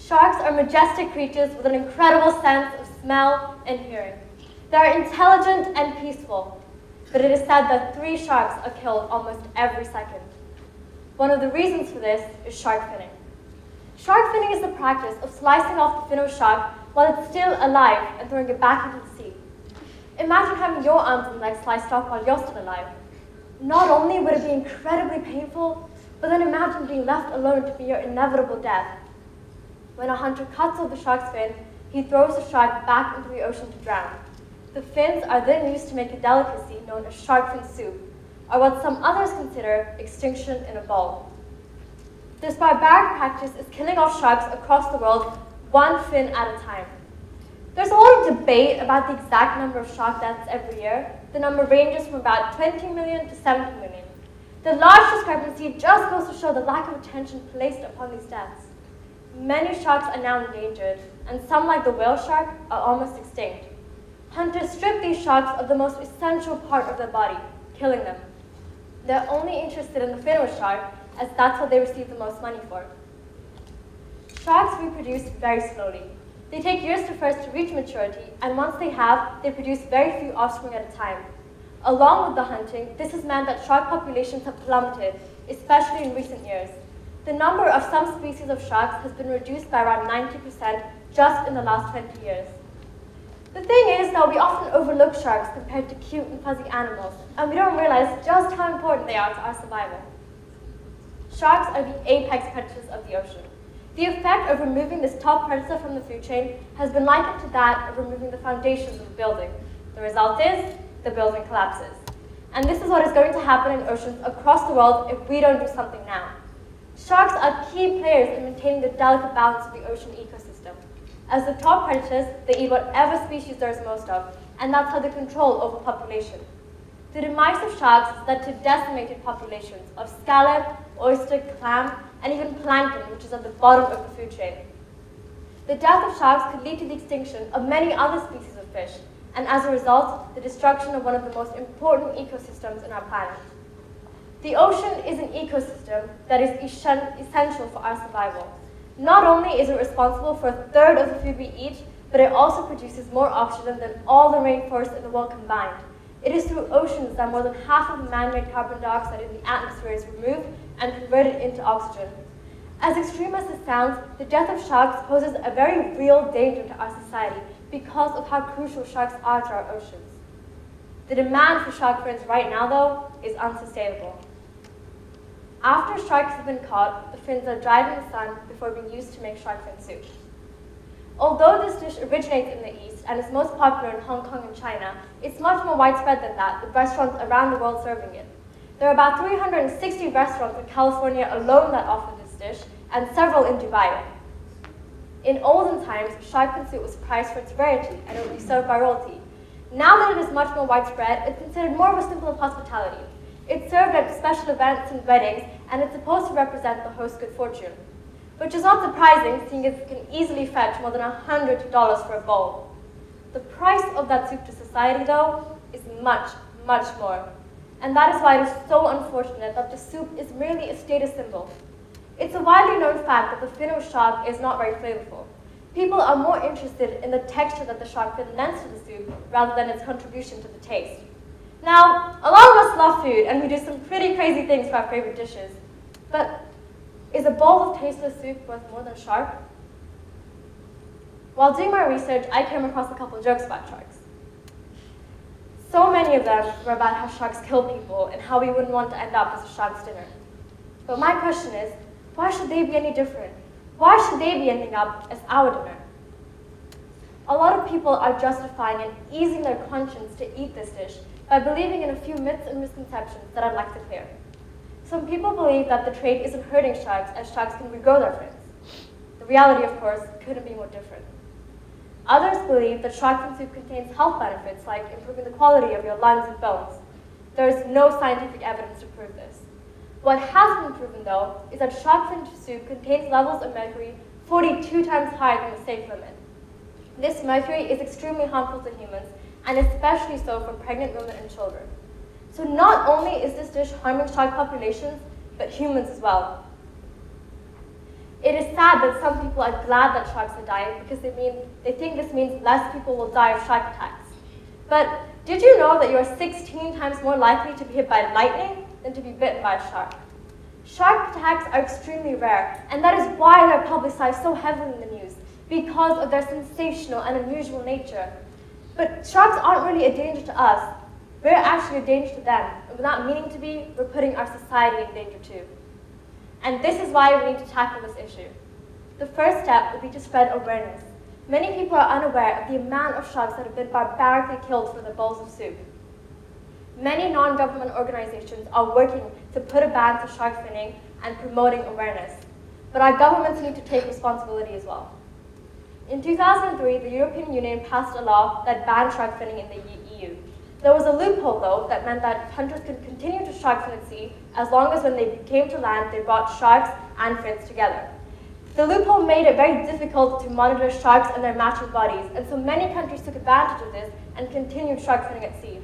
Sharks are majestic creatures with an incredible sense of smell and hearing. They are intelligent and peaceful, but it is said that 3 sharks are killed almost every second. One of the reasons for this is shark finning. Shark finning is the practice of slicing off the fin of a shark while it's still alive and throwing it back into the sea. Imagine having your arms and legs sliced off while you're still alive. Not only would it be incredibly painful, but then imagine being left alone to meet your inevitable death. When a hunter cuts off the shark's fin, he throws the shark back into the ocean to drown. The fins are then used to make a delicacy known as shark fin soup, or what some others consider extinction in a bowl. This barbaric practice is killing off sharks across the world, one fin at a time. There's a lot of debate about the exact number of shark deaths every year. The number ranges from about 20 million to 70 million. The large discrepancy just goes to show the lack of attention placed upon these deaths. Many sharks are now endangered, and some, like the whale shark, are almost extinct. Hunters strip these sharks of the most essential part of their body, killing them. They're only interested in the fin of a shark, as that's what they receive the most money for. Sharks reproduce very slowly. They take years to reach maturity, and once they have, they produce very few offspring at a time. Along with the hunting, this has meant that shark populations have plummeted, especially in recent years. The number of some species of sharks has been reduced by around 90% just in the last 20 years. The thing is that we often overlook sharks compared to cute and fuzzy animals, and we don't realize just how important they are to our survival. Sharks are the apex predators of the ocean. The effect of removing this top predator from the food chain has been likened to that of removing the foundations of a building. The result is, the building collapses. And this is what is going to happen in oceans across the world if we don't do something now. Sharks are key players in maintaining the delicate balance of the ocean ecosystem. As the top predators, they eat whatever species there is most of, and that's how they control overpopulation. The demise of sharks has led to decimated populations of scallop, oyster, clam, and even plankton, which is at the bottom of the food chain. The death of sharks could lead to the extinction of many other species of fish, and as a result, the destruction of one of the most important ecosystems in our planet. The ocean is an ecosystem that is essential for our survival. Not only is it responsible for 1/3 of the food we eat, but it also produces more oxygen than all the rainforests in the world combined. It is through oceans that more than half of the man-made carbon dioxide in the atmosphere is removed and converted into oxygen. As extreme as this sounds, the death of sharks poses a very real danger to our society because of how crucial sharks are to our oceans. The demand for shark fins right now, though, is unsustainable. After sharks have been caught, the fins are dried in the sun before being used to make shark fin soup. Although this dish originates in the East and is most popular in Hong Kong and China, it's much more widespread than that, with restaurants around the world serving it. There are about 360 restaurants in California alone that offer this dish, and several in Dubai. In olden times, shark fin soup was prized for its rarity, and it would be served by royalty. Now that it is much more widespread, it's considered more of a symbol of hospitality. It's served at special events and weddings, and it's supposed to represent the host's good fortune. Which is not surprising, seeing it can easily fetch more than $100 for a bowl. The price of that soup to society, though, is much, much more. And that is why it is so unfortunate that the soup is merely a status symbol. It's a widely known fact that the fin of a shark is not very flavorful. People are more interested in the texture that the shark fin lends to the soup rather than its contribution to the taste. Now, a lot of us love food, and we do some pretty crazy things for our favorite dishes. But is a bowl of tasteless soup worth more than a shark? While doing my research, I came across a couple of jokes about sharks. So many of them were about how sharks kill people and how we wouldn't want to end up as a shark's dinner. But my question is, why should they be any different? Why should they be ending up as our dinner? A lot of people are justifying and easing their conscience to eat this dish by believing in a few myths and misconceptions that I'd like to clear. Some people believe that the trade isn't hurting sharks, as sharks can regrow their fins. The reality, of course, couldn't be more different. Others believe that shark fin soup contains health benefits like improving the quality of your lungs and bones. There is no scientific evidence to prove this. What has been proven, though, is that shark fin soup contains levels of mercury 42 times higher than the safe limit. This mercury is extremely harmful to humans, and especially so for pregnant women and children. So not only is this dish harming shark populations, but humans as well. It is sad that some people are glad that sharks are dying because they think this means less people will die of shark attacks. But did you know that you are 16 times more likely to be hit by lightning than to be bitten by a shark? Shark attacks are extremely rare, and that is why they're publicized so heavily in the news, because of their sensational and unusual nature. But sharks aren't really a danger to us. We're actually a danger to them, and without meaning to be, we're putting our society in danger too. And this is why we need to tackle this issue. The first step would be to spread awareness. Many people are unaware of the amount of sharks that have been barbarically killed for their bowls of soup. Many non-government organizations are working to put a ban to shark finning and promoting awareness. But our governments need to take responsibility as well. In 2003, the European Union passed a law that banned shark finning in the EU. There was a loophole, though, that meant that countries could continue to shark fin at sea as long as when they came to land, they brought sharks and fins together. The loophole made it very difficult to monitor sharks and their matching bodies, and so many countries took advantage of this and continued shark finning at sea.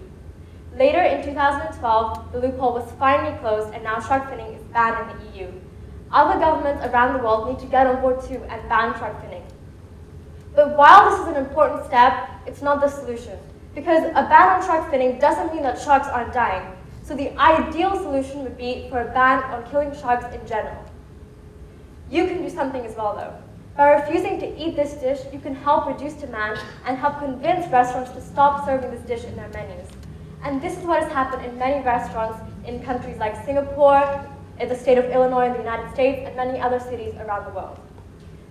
Later, in 2012, the loophole was finally closed, and now shark finning is banned in the EU. Other governments around the world need to get on board too and ban shark finning. But while this is an important step, it's not the solution, because a ban on shark finning doesn't mean that sharks aren't dying. So the ideal solution would be for a ban on killing sharks in general. You can do something as well, though. By refusing to eat this dish, you can help reduce demand and help convince restaurants to stop serving this dish in their menus. And this is what has happened in many restaurants in countries like Singapore, in the state of Illinois in the United States, and many other cities around the world.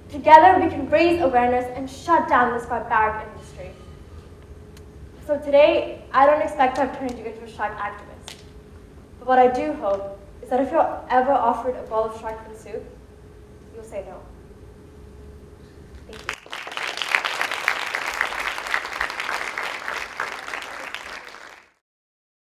Together, we can raise awareness and shut down this barbaric industry. So today, I don't expect I've turned you into a shark activist. But what I do hope is that if you're ever offered a bowl of shark fin soup, you'll say no.